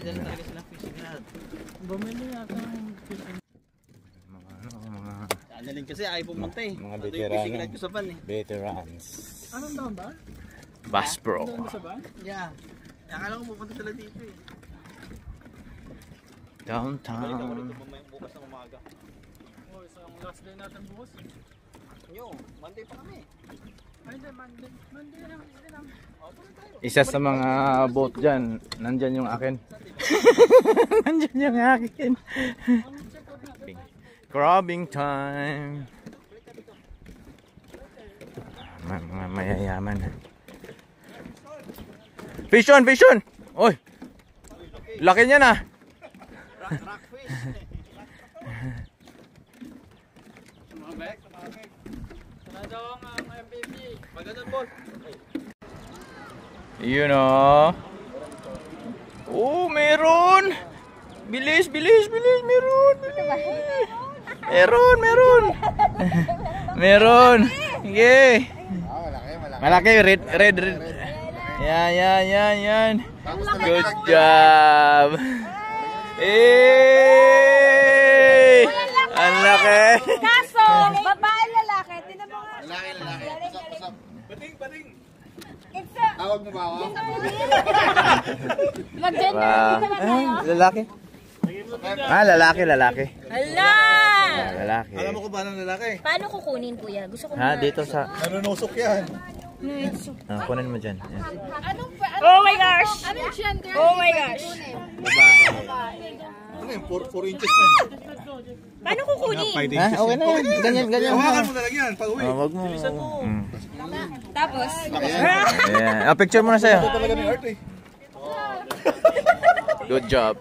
dyan talaga sila fishing rod. Bumili yata ng fishing. Mga Analin kasi ayaw pumunta eh. Mga Ito yung fishing rod ko sa van eh. veterans. Anong doon ba? Bass Pro. Doon sa ba? Yeah. Akala ko pupunta sila dito eh. Balik ako Downtown. dito bukas ng umaga. Oh, isang last day natin bukas. Yo, Monday pa kami. Ay, hindi, Monday. Monday lang. Isa sa mga boat dyan, nandyan yung akin. Nandyan yung akin. Crabbing time. Mga mayayaman. Fish on, fish on! Oy! Laki niya na! Rockfish. Sumabek. Sana daw ang MVP. Magandang ball. Yun o. Oh, meron! Bilis, bilis, bilis! Meron! Bilis! Meron, meron! Meron! Sige! Malaki, red, red, red. Yan. Good job! Eh! Ang laki! Kaso, babae lalaki, tinan mo nga. Lalaki. Bating. Tawag mo ba ako? Mag-gender, dito na tayo. Lalaki? Lalaki. Hala! Lalaki. Alam mo ko ba ng lalaki? Paano kukunin, kuya? Gusto ko Ha, dito sa... Nanunusok yan. kunin mo dyan. Yan. Oh my gosh! Anong gender? Oh my gosh! Ano yun? 4 inches na. Paano kukunin? Ha? Okay na yan. Ganyan. Hawakan mo na lang yan pag uwi. Wag mo. Tapos? Ayan. Picture mo na sa'yo. Talaga ni Art eh. Good job.